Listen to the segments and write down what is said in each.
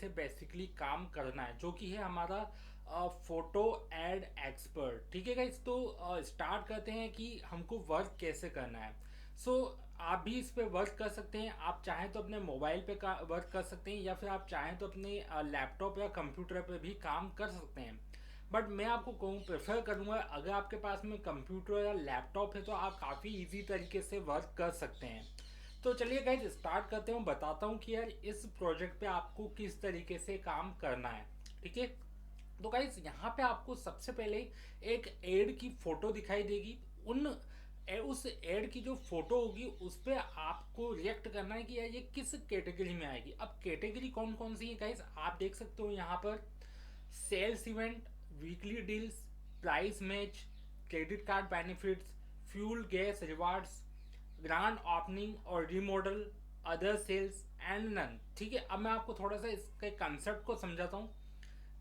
कैसे बेसिकली काम करना है, जो कि है हमारा फोटो एड एक्सपर्ट। ठीक है गाइस, तो स्टार्ट करते हैं कि हमको वर्क कैसे करना है। सो आप भी इस पे वर्क कर सकते हैं। आप चाहें तो अपने मोबाइल पे वर्क कर सकते हैं, या फिर आप चाहें तो अपने लैपटॉप या कंप्यूटर पे भी काम कर सकते हैं। बट मैं आपको कहूँ, प्रेफर करूँगा, अगर आपके पास में कंप्यूटर या लैपटॉप है तो आप काफ़ी इजी तरीके से वर्क कर सकते हैं। तो चलिए गाइज स्टार्ट करते हैं, बताता हूँ कि यार इस प्रोजेक्ट पे आपको किस तरीके से काम करना है। ठीक है, तो गाइज यहाँ पे आपको सबसे पहले एक एड की फोटो दिखाई देगी। उस एड की जो फोटो होगी उस पर आपको रिएक्ट करना है कि यार ये किस कैटेगरी में आएगी। अब कैटेगरी कौन कौन सी है गाइज, आप देख सकते हो यहाँ पर sales event, weekly deals, price match, credit card benefits, fuel gas rewards, grand opening और remodel, other sales and none. ठीक है, अब मैं आपको थोड़ा सा इसके कंसेप्ट को समझाता हूँ।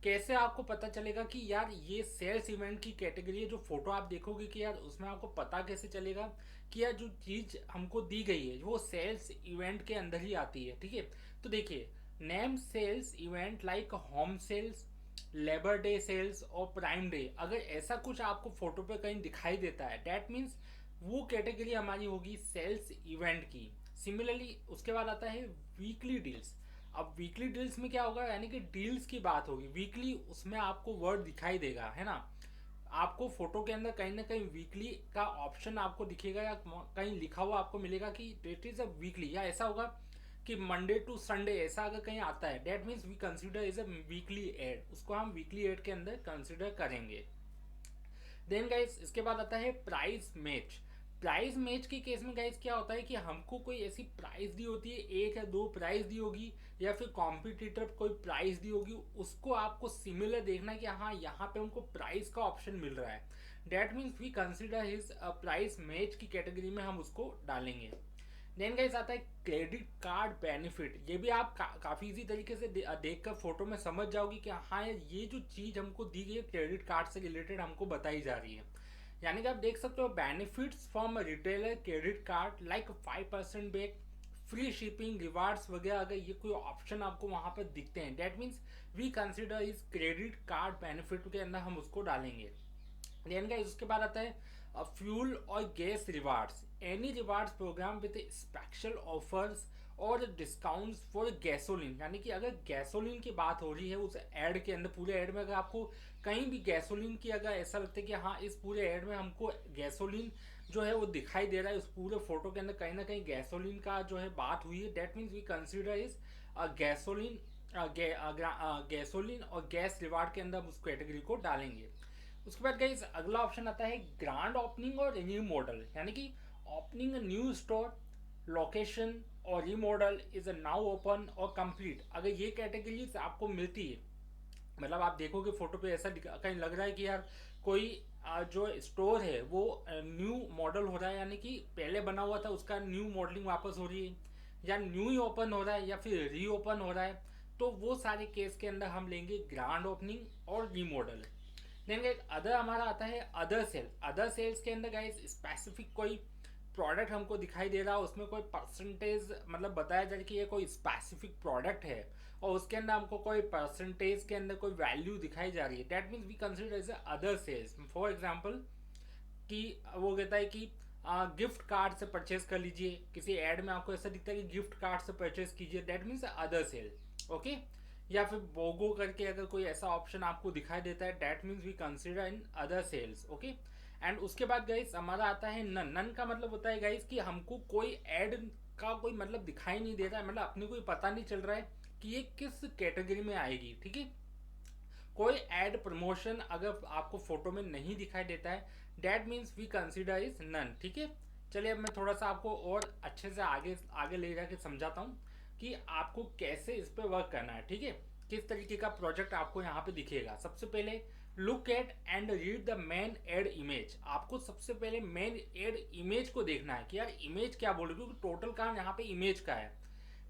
कैसे आपको पता चलेगा कि यार ये सेल्स इवेंट की कैटेगरी है। जो फोटो आप देखोगे कि यार उसमें आपको पता कैसे चलेगा कि यार जो चीज हमको दी गई है वो सेल्स इवेंट के अंदर ही आती है। ठीक है, तो देखिए, name sales event like home sales, labour day sales और प्राइम डे, अगर ऐसा कुछ आपको फोटो पे कहीं दिखाई देता है दैट मीन्स वो कैटेगरी हमारी होगी सेल्स इवेंट की। सिमिलरली उसके बाद आता है वीकली डील्स। अब वीकली डील्स में क्या होगा, यानी कि डील्स की बात होगी वीकली, उसमें आपको वर्ड दिखाई देगा, है ना। आपको फोटो के अंदर कहीं ना कहीं वीकली का ऑप्शन आपको दिखेगा, या कहीं लिखा हुआ आपको मिलेगा कि डेट इज अ वीकली, या ऐसा होगा कि मंडे टू संडे, ऐसा अगर कहीं आता है that means we consider is a weekly ad, उसको हम वीकली एड के अंदर कंसीडर करेंगे। देन गाइस इसके बाद आता है प्राइस मैच। प्राइस मैच के केस में गाइस क्या होता है कि हमको कोई ऐसी प्राइस दी होती है, एक या दो प्राइस दी होगी, या फिर कॉम्पिटिटर कोई प्राइस दी होगी, उसको आपको सिमिलर देखना है कि हाँ यहाँ पे हमको प्राइस का ऑप्शन मिल रहा है। That means we consider his price match की कैटेगरी में हम उसको डालेंगे। देन गाइस आता है क्रेडिट कार्ड बेनिफिट। ये भी आप काफी इजी तरीके से देख कर फोटो में समझ जाओगी कि हाँ यार ये जो चीज हमको दी गई है क्रेडिट कार्ड से रिलेटेड हमको बताई जा रही है। यानी कि आप देख सकते हो benefits from retailer credit card like 5% back, free shipping, rewards वगैरह, अगर ये कोई ऑप्शन आपको वहां पर दिखते हैं दैट मीन्स वी कंसिडर इस क्रेडिट कार्ड बेनिफिट के अंदर हम उसको डालेंगे। देन गाइस उसके बाद आता है फ्यूल और gas rewards. Any rewards program with special offers और डिस्काउंट्स फॉर गैसोलीन। यानी कि अगर गैसोलीन की बात हो रही है उस एड के अंदर, पूरे एड में अगर आपको कहीं भी गैसोलीन की अगर ऐसा लगता है कि हाँ इस पूरे एड में हमको गैसोलीन जो है वो दिखाई दे रहा है, उस पूरे फोटो के अंदर कहीं ना कहीं गैसोलीन का जो है बात हुई है, that means we consider is gasoline, gasoline और गैस रिवार्ड के अंदर हम उस कैटेगरी को डालेंगे। उसके बाद गाइस अगला ऑप्शन आता है ग्रांड ओपनिंग और न्यू मॉडल। यानी कि ओपनिंग न्यू स्टोर, लोकेशन और रीमॉडल इज नाउ ओपन और कंप्लीट। अगर ये कैटेगरीज आपको मिलती है, मतलब आप देखोगे फोटो पे ऐसा कहीं लग रहा है कि यार कोई जो स्टोर है वो न्यू मॉडल हो रहा है, यानी कि पहले बना हुआ था उसका न्यू मॉडलिंग वापस हो रही है, या न्यू ही ओपन हो रहा है, या फिर री ओपन हो रहा है, तो वो सारे केस के अंदर हम लेंगे ग्रांड ओपनिंग और रीमॉडल। देन गाइस अदर हमारा आता है अदर सेल। अदर सेल्स के अंदर गाइस स्पेसिफिक कोई प्रोडक्ट हमको दिखाई दे रहा है, उसमें कोई परसेंटेज मतलब बताया जाए कि ये कोई स्पेसिफिक प्रोडक्ट है, और उसके अंदर हमको कोई परसेंटेज के अंदर कोई वैल्यू दिखाई जा रही है, that means we consider as other sales. For example कि वो कहता है कि गिफ्ट कार्ड से परचेज कर लीजिए, किसी एड में आपको ऐसा दिखता है कि गिफ्ट कार्ड से परचेज कीजिए, that means other sale. Okay, या फिर बोगो करके अगर कोई ऐसा ऑप्शन आपको दिखाई देता है that means we consider in other sales. Okay, and उसके बाद गाइस हमारा आता है नन। नन का मतलब होता है गाइस कि हमको कोई एड का कोई मतलब दिखाई नहीं दे रहा है, मतलब अपने को पता नहीं चल रहा है कि ये किस कैटेगरी में आएगी। ठीक है, कोई एड प्रमोशन अगर आपको फोटो में नहीं दिखाई देता है that means we consider is none. ठीक है, चलिए अब मैं थोड़ा सा आपको और अच्छे से आगे आगे ले जाके समझाता हूँ कि आपको कैसे इस पे वर्क करना है। ठीक है, किस तरीके का प्रोजेक्ट आपको यहाँ पे दिखेगा। सबसे पहले look at and read the main ad image. आपको सबसे पहले मेन एड इमेज को देखना है कि यार इमेज क्या बोल रही है, क्योंकि टोटल काम यहाँ पे इमेज का है।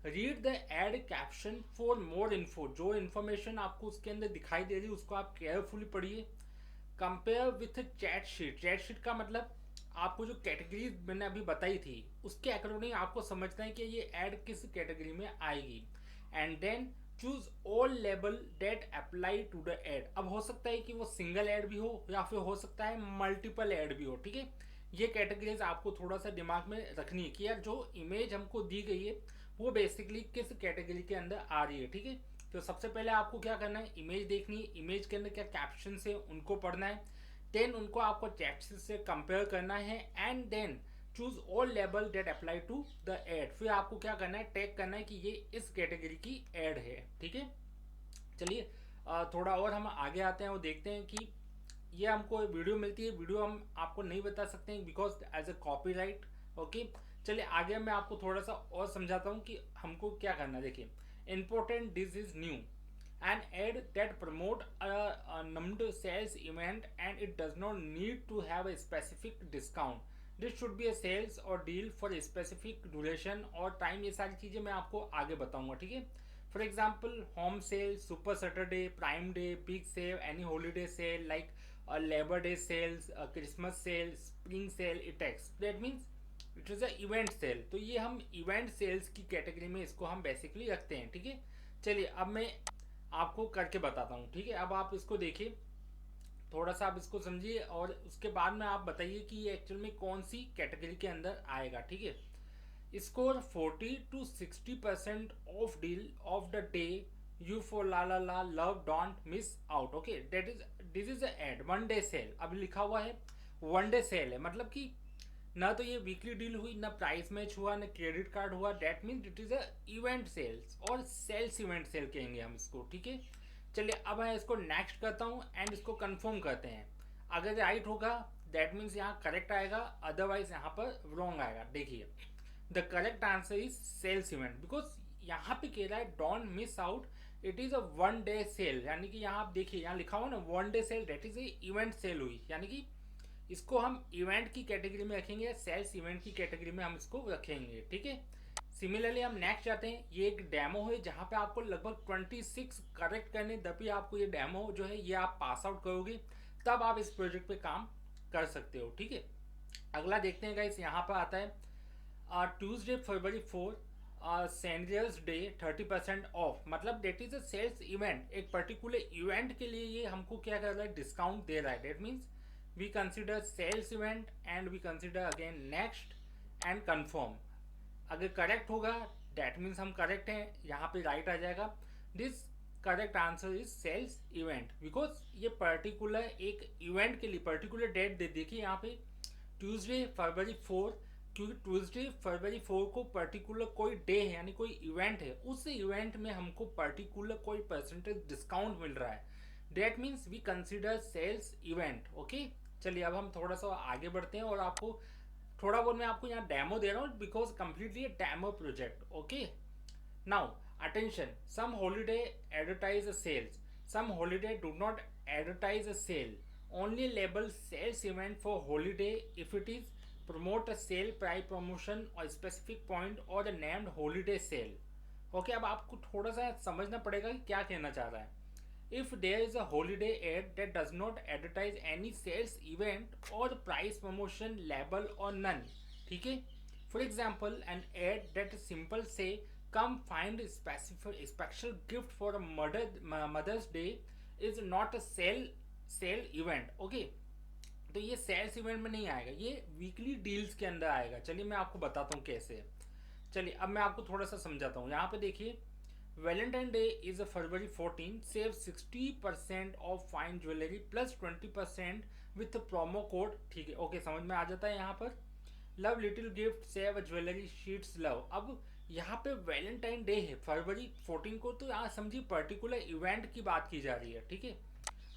Read the ad caption for more info. जो इन्फॉर्मेशन आपको उसके अंदर दिखाई दे रही है उसको आप केयरफुली पढ़िए। Compare with chat sheet. Chat sheet का मतलब आपको जो कैटेगरी मैंने अभी बताई थी उसके अकॉर्डिंग आपको समझना है कि ये एड किस कैटेगरी में आएगी। And then choose all label that apply to the ad. अब हो सकता है कि वो सिंगल एड भी हो या फिर हो सकता है मल्टीपल एड भी हो, ठीक है। ये कैटेगरीज आपको थोड़ा सा दिमाग में रखनी है कि यार जो इमेज हमको दी गई है वो बेसिकली किस कैटेगरी के अंदर आ रही है, ठीक है। तो सबसे पहले आपको क्या करना है, इमेज देखनी है, इमेज के अंदर क्या कैप्शन है उनको पढ़ना है, देन उनको आपको टेक्स्ट से कंपेयर करना है, and then choose all label that apply to the ad. फिर आपको क्या करना है, टैग करना है कि ये इस कैटेगरी की एड है, ठीक है। चलिए थोड़ा और हम आगे आते हैं और देखते हैं कि ये हमको वीडियो मिलती है, वीडियो हम आपको नहीं बता सकते हैं because as a copyright. Okay, चलिए आगे मैं आपको थोड़ा सा और समझाता हूँ कि हमको क्या करना है। देखिए, important this is new an ad that promote a numbed sales event and it does not need to have a specific discount. This should be a sales or deal for a specific duration और time. ये सारी चीज़ें मैं आपको आगे बताऊंगा, ठीक है। For example home sale, super Saturday, Prime Day, big sale, any holiday sale like Labor day sales, Christmas sale, spring sale, इटेक्स, that means it is a event sale. तो ये हम इवेंट सेल्स की कैटेगरी में इसको हम basically रखते हैं, ठीक है। चलिए अब मैं आपको करके बताता हूँ, ठीक है। अब आप इसको देखिए, थोड़ा सा आप इसको समझिए और उसके बाद में आप बताइए कि ये एक्चुअल में कौन सी कैटेगरी के अंदर आएगा, ठीक है। Score 40 to 60% off deal of the day, you for la la la love don't miss out. Okay, that is this is ad one day sale. अभी लिखा हुआ है वन डे सेल है, मतलब कि ना तो ये वीकली डील हुई, ना प्राइस मैच हुआ, ना क्रेडिट कार्ड हुआ, that mean it is a event sales और सेल्स इवेंट सेल कहेंगे हम इसको, ठीक है। चलिए अब मैं इसको नेक्स्ट करता हूँ एंड इसको कंफर्म करते हैं। अगर राइट होगा दैट मीन्स यहाँ करेक्ट आएगा, अदरवाइज यहाँ पर रॉन्ग आएगा। देखिए, the correct answer is sales event because यहाँ पे कह रहा है don't miss out, it is a one day sale. यानी कि यहाँ आप देखिए, यहाँ लिखा हुआ ना one day sale, that is a event sale हुई, यानी कि इसको हम इवेंट की कैटेगरी में रखेंगे, सेल्स इवेंट की कैटेगरी में हम इसको रखेंगे, ठीक है। सिमिलरली हम नेक्स्ट जाते हैं। ये एक डेमो है जहाँ पे आपको लगभग 26 करेक्ट करने, तभी आपको ये डेमो जो है ये आप पास आउट करोगे, तब आप इस प्रोजेक्ट पे काम कर सकते हो, ठीक है। अगला देखते हैं गाइस, यहाँ पर आता है ट्यूसडे February 4 सेंड्रियस डे 30% ऑफ, मतलब that is a sales event. एक पर्टिकुलर इवेंट के लिए ये हमको क्या कर रहा है, डिस्काउंट दे रहा है। That means we consider sales event and we consider again next and confirm. अगर करेक्ट होगा दैट मीन्स हम करेक्ट हैं, यहाँ पे राइट आ जाएगा। This correct answer is sales event because ये पर्टिकुलर एक इवेंट के लिए पर्टिकुलर डेट दे, देखिए यहाँ पे ट्यूसडे February 4, क्योंकि ट्यूसडे February 4 को पर्टिकुलर कोई डे है यानी कोई इवेंट है, उस इवेंट में हमको पर्टिकुलर कोई परसेंटेज डिस्काउंट मिल रहा है, that means we consider sales event. Okay, चलिए अब हम थोड़ा सा आगे बढ़ते हैं और आपको थोड़ा बहुत मैं आपको यहाँ डेमो दे रहा हूँ because completely demo project. Okay, now attention, some holiday advertise a sales, some holiday do not advertise a sale, only label sales event for holiday if it is promote a sale price promotion or specific point or the named holiday sale। Okay, अब आपको थोड़ा सा समझना पड़ेगा कि क्या कहना चाह रहा है। If there is a holiday ad that does not advertise any sales event or price promotion label or none, ठीक है। For example, an ad that simple say come find specific special gift for a Mother's Day is not a sale event। Okay, तो ये sales event में नहीं आएगा, ये weekly deals के अंदर आएगा। चलिए मैं आपको बताता हूँ कैसे। चलिए अब मैं आपको थोड़ा सा समझाता हूँ। यहाँ पे देखिए, Valentine day is a February 14, save 60% of fine jewellery plus 20% with promo code, ठीक है। ओके, समझ में आ जाता है। यहाँ पर love little gift save jewellery sheets love. अब यहाँ पे वैलेंटाइन डे है February 14 को, तो यहाँ समझिए पर्टिकुलर इवेंट की बात की जा रही है, ठीक है।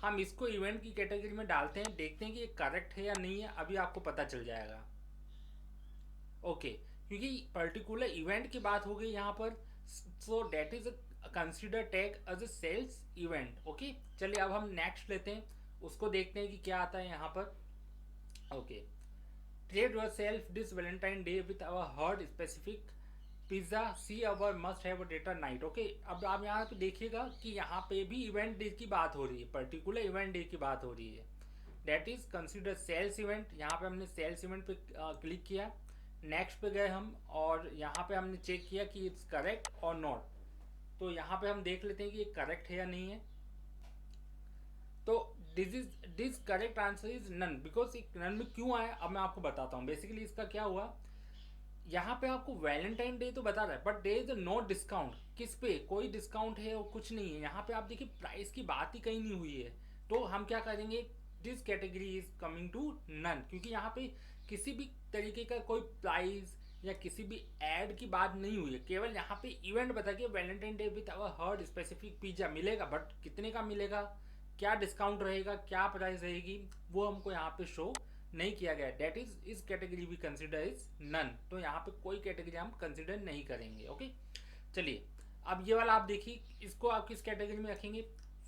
हम इसको इवेंट की कैटेगरी में डालते हैं, देखते हैं कि ये करेक्ट है या नहीं है, अभी आपको पता चल जाएगा। ओके, क्योंकि पर्टिकुलर इवेंट की बात हो गई यहाँ पर, so that is consider tag as a sales event. Okay, चलिए अब हम नेक्स्ट लेते हैं, उसको देखते हैं कि क्या आता है यहाँ पर। Okay, treat yourself this Valentine day with our heart specific pizza see our must have data night. Okay, अब आप यहाँ पे देखिएगा कि यहाँ पे भी इवेंट डे की बात हो रही है, पर्टिकुलर इवेंट डे की बात हो रही है, that is consider sales event. यहाँ पे हमने सेल्स इवेंट पे क्लिक किया, नेक्स्ट पे गए हम और यहाँ पे हमने चेक किया कि इट्स करेक्ट और नॉट। तो यहाँ पे हम देख लेते हैं कि ये करेक्ट है या नहीं है। तो this correct answer is none, because none में क्यों आया अब मैं आपको बताता हूँ। बेसिकली इसका क्या हुआ, यहाँ पे आपको वैलेंटाइन डे तो बता रहा है but there is no discount. किस पे कोई डिस्काउंट है और कुछ नहीं है यहाँ पे। आप देखिए प्राइस की बात ही कहीं नहीं हुई है। तो हम क्या करेंगे, this category is coming to none, क्योंकि यहाँ पे किसी भी तरीके का कोई प्राइस या किसी भी एड की बात नहीं हुई है। केवल यहाँ पे इवेंट बता के Valentine day with our heart specific pizza मिलेगा, बट कितने का मिलेगा, क्या डिस्काउंट रहेगा, क्या प्राइस रहेगी, वो हमको यहाँ पे शो नहीं किया गया। That is category we consider is none. तो यहाँ पे कोई कैटेगरी हम कंसिडर नहीं करेंगे। ओके चलिए, अब ये वाला आप देखिए, इसको आप किस कैटेगरी में रखेंगे,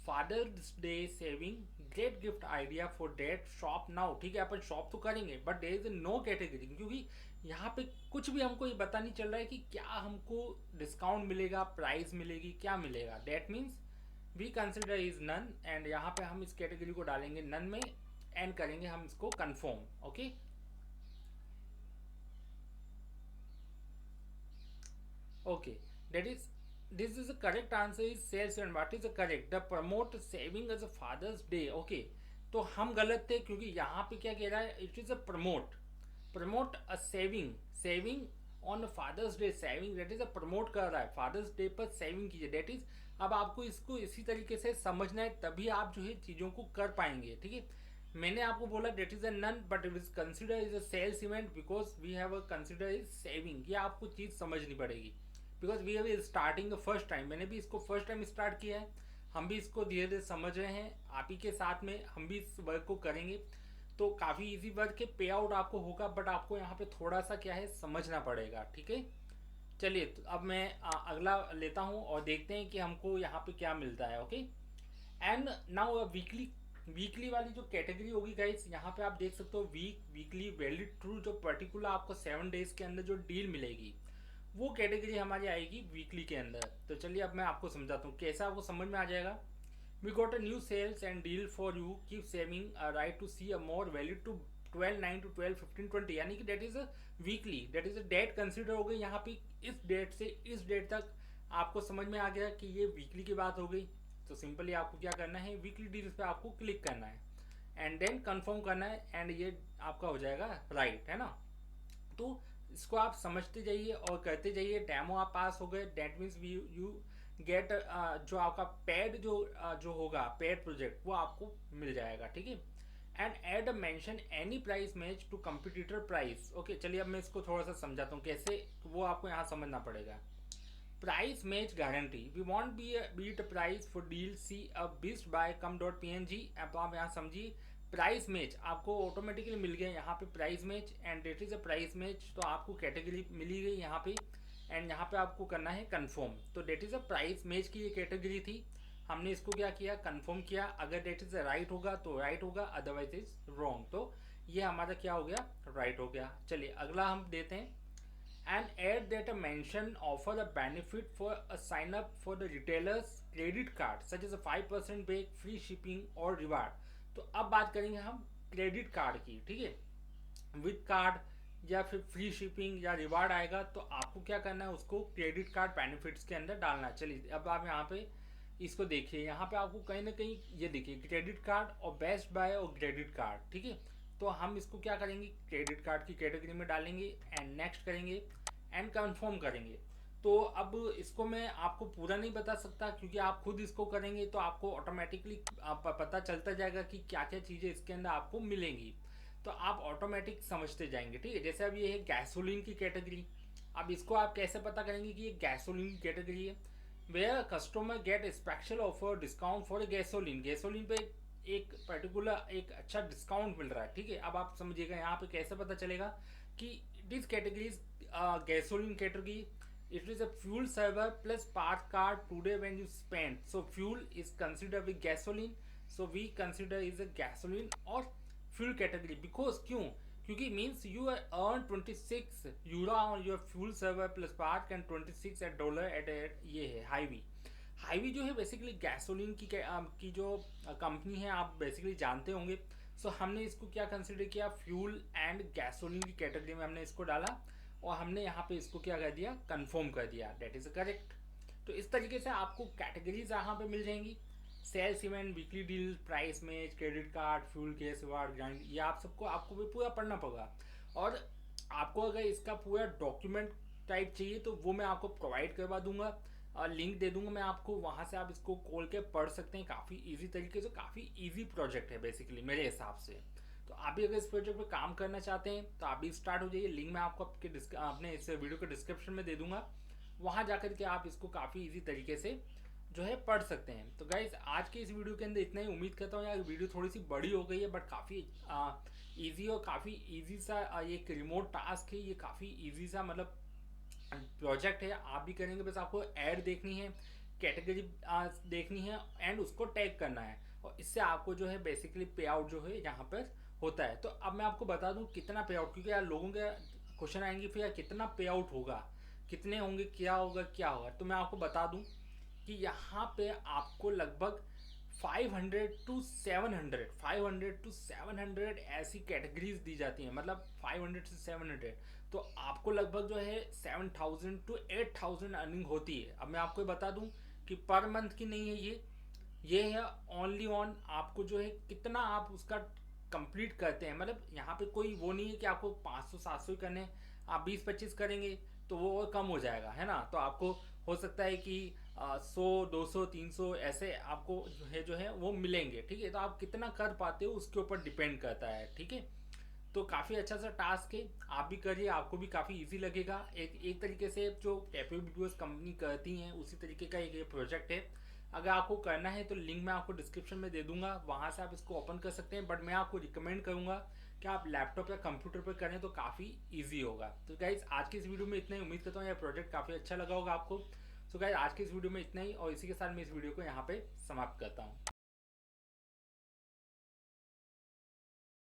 father's day saving great gift idea for dad shop now. ठीक है, अपन शॉप तो करेंगे but there is no category, क्योंकि यहाँ पे कुछ भी हमको ये पता नहीं चल रहा है कि क्या हमको डिस्काउंट मिलेगा, प्राइस मिलेगी, क्या मिलेगा। That means we consider is none, and यहाँ पे हम इस कैटेगरी को डालेंगे नन में एंड करेंगे हम इसको confirm. Okay okay, that is this is the correct answer is sales and what is the correct, the promote saving as a father's day. Okay, तो हम गलत थे क्योंकि यहाँ पे क्या कह रहा है, it is a promote a saving, saving on fathers day, saving that is a promote कर रहा है फादर्स डे पर सेविंग कीजिए। दैट इज अब आपको इसको इसी तरीके से समझना है, तभी आप जो है चीज़ों को कर पाएंगे। ठीक है, मैंने आपको बोला that is a none but it is consider is a sales event because we have a consider is saving. ये आपको चीज़ समझनी पड़ेगी because we have starting the first time. मैंने भी इसको फर्स्ट टाइम स्टार्ट किया है, हम भी इसको धीरे धीरे समझ रहे हैं, आप ही के साथ में हम भी इस वर्क को करेंगे। तो काफ़ी इजी वर्क है, पे आउट आपको होगा बट आपको यहाँ पे थोड़ा सा क्या है समझना पड़ेगा। ठीक है चलिए, तो अब मैं अगला लेता हूँ और देखते हैं कि हमको यहाँ पे क्या मिलता है। Okay and now weekly, weekly वाली जो कैटेगरी होगी गाइस, यहाँ पे आप देख सकते हो वीकली वैलिड थ्रू, जो पर्टिकुलर आपको 7 डेज के अंदर जो डील मिलेगी वो कैटेगरी हमारी आएगी वीकली के अंदर। तो चलिए अब मैं आपको समझाता हूँ कैसे आपको समझ में आ जाएगा। We got a new sales and deal for you keep saving right to see a more valid to 12/9 to 12/15/20, यानी कि that is a weekly, that is a that consider हो गई यहाँ पे। इस डेट से इस डेट तक आपको समझ में आ गया कि ये वीकली की बात हो गई। तो सिंपली आपको क्या करना है, वीकली डील्स पे आपको क्लिक करना है एंड देन कंफर्म करना है एंड ये आपका हो जाएगा राइट, है ना। तो इसको आप समझते जाइए और करते जाइए, डेमो आप पास हो गए, डेट मीन्स यू गेट जो आपका पेड जो होगा पेड प्रोजेक्ट वो आपको मिल जाएगा। ठीक है and ad mention any price match to competitor price. Okay चलिए अब मैं इसको थोड़ा सा समझाता हूँ कैसे, वो आपको यहाँ समझना पड़ेगा। Price match guarantee. We won't beat a price for deal. See a beast by come.png। अब आप यहाँ समझिए, प्राइस मैच आपको ऑटोमेटिकली मिल गया यहाँ पे price match and that is a price match. तो आपको कैटेगरी मिली गई यहाँ पे एंड यहाँ पे आपको करना है कंफर्म। तो that is a price match की ये कैटेगरी थी, हमने इसको क्या किया कंफर्म किया। अगर डेट इज राइट होगा तो राइट होगा, अदरवाइज इज रॉन्ग। तो ये हमारा क्या हो गया, राइट हो गया। चलिए अगला हम देते हैं, and add that a mention offer a benefit for a sign up for the retailer's credit card such as a 5% back free shipping or reward। तो अब बात करेंगे हम क्रेडिट कार्ड की। ठीक है, विद कार्ड या फिर फ्री शिपिंग या रिवार्ड आएगा तो आपको क्या करना है, उसको क्रेडिट कार्ड बेनिफिट्स के अंदर डालना है। चलिए अब आप यहाँ पे इसको देखिए, यहाँ पे आपको कहीं ना कहीं ये देखिए क्रेडिट कार्ड और बेस्ट बाय और क्रेडिट कार्ड। ठीक है, तो हम इसको क्या करेंगे, क्रेडिट कार्ड की कैटेगरी में डालेंगे एंड नेक्स्ट करेंगे एंड कंफर्म करेंगे। तो अब इसको मैं आपको पूरा नहीं बता सकता क्योंकि आप खुद इसको करेंगे तो आपको ऑटोमेटिकली पता चलता जाएगा कि क्या क्या चीज़ें इसके अंदर आपको मिलेंगी। तो आप ऑटोमेटिक समझते जाएंगे। ठीक है, जैसे अब ये है गैसोलीन की कैटेगरी। अब इसको आप कैसे पता करेंगे कि ये गैसोलीन की कैटेगरी है, where customer get special offer discount for gasoline. Gasoline पे एक पर्टिकुलर एक अच्छा डिस्काउंट मिल रहा है। ठीक है, अब आप समझिएगा यहाँ पे कैसे पता चलेगा कि this category is gasoline category. It is a fuel server plus part card today when you spend. So fuel is considered with gasoline. So we consider is a gasoline or fuel category because क्यों, क्योंकि means you earn 26 euro on your fuel server plus part and 26 at dollar at ये है heavy. Heavy जो है basically gasoline की जो company है आप बेसिकली जानते होंगे। सो हमने इसको क्या कंसिडर किया, फ्यूल एंड गैसोलीन की कैटेगरी में हमने इसको डाला और हमने यहाँ पे इसको क्या कर दिया, कंफर्म कर दिया। That is correct. तो इस तरीके से आपको कैटेगरीज यहाँ पे मिल जाएंगी। Sales event, weekly deal, price match, credit card, fuel, gas ward, grand, ये आप सबको आपको भी पूरा पढ़ना पड़ेगा। और आपको अगर इसका पूरा डॉक्यूमेंट टाइप चाहिए तो वो मैं आपको प्रोवाइड करवा दूंगा, और लिंक दे दूंगा मैं आपको, वहाँ से आप इसको खोल के पढ़ सकते हैं काफ़ी इजी तरीके से। काफ़ी इजी प्रोजेक्ट है बेसिकली मेरे हिसाब से। तो आप भी अगर इस प्रोजेक्ट पे काम करना चाहते हैं तो आप भी स्टार्ट हो जाइए। लिंक मैं आपको अपने इस वीडियो के डिस्क्रिप्शन में दे दूंगा, वहाँ जाकर के आप इसको काफ़ी इजी तरीके से जो है पढ़ सकते हैं। तो गाइज आज के इस वीडियो के अंदर इतना ही। उम्मीद करता हूँ यार वीडियो थोड़ी सी बड़ी हो गई है, बट काफ़ी ईजी और काफ़ी ईजी सा ये एक रिमोट टास्क है, ये काफ़ी ईजी सा मतलब प्रोजेक्ट है। आप भी करेंगे, बस आपको ऐड देखनी है, कैटेगरी देखनी है एंड उसको टैग करना है, और इससे आपको जो है बेसिकली पे आउट जो है यहाँ पर होता है। तो अब मैं आपको बता दूँ कितना पे आउट, क्योंकि यार लोगों के क्वेश्चन आएंगे फिर यार कितना पे आउट होगा, कितने होंगे, क्या होगा क्या होगा। तो मैं आपको बता दूं कि यहाँ पे आपको लगभग 500 टू 700 ऐसी कैटेगरीज दी जाती हैं, मतलब 500 से 700। तो आपको लगभग जो है 7000 टू 8000 अर्निंग होती है। अब मैं आपको बता दूं कि पर मंथ की नहीं है ये है ओनली ऑन आपको जो है कितना आप उसका कंप्लीट करते हैं। मतलब यहाँ पे कोई वो नहीं है कि आपको 500 700 ही करने हैं, आप 20 25 करेंगे तो वो और कम हो जाएगा, है ना। तो आपको हो सकता है कि 100 200 300 ऐसे आपको जो है वो मिलेंगे, ठीक है। तो आप कितना कर पाते हो उसके ऊपर डिपेंड करता है, ठीक है। तो काफ़ी अच्छा सा टास्क है, आप भी करिए, आपको भी काफ़ी इजी लगेगा। एक तरीके से जो कैपेबिलिटीज कंपनी करती हैं उसी तरीके का एक ये प्रोजेक्ट है। अगर आपको करना है तो लिंक मैं आपको डिस्क्रिप्शन में दे दूंगा, वहाँ से आप इसको ओपन कर सकते हैं। बट मैं आपको रिकमेंड करूँगा कि आप लैपटॉप या कंप्यूटर पर करें तो काफ़ी ईजी होगा। तो गाइज आज की इस वीडियो में इतना ही। उम्मीद करता हूँ यह प्रोजेक्ट काफ़ी अच्छा लगा होगा आपको। सो गाइज आज की इस वीडियो में इतना ही, और इसी के साथ मैं इस वीडियो को यहाँ पे समाप्त करता हूँ।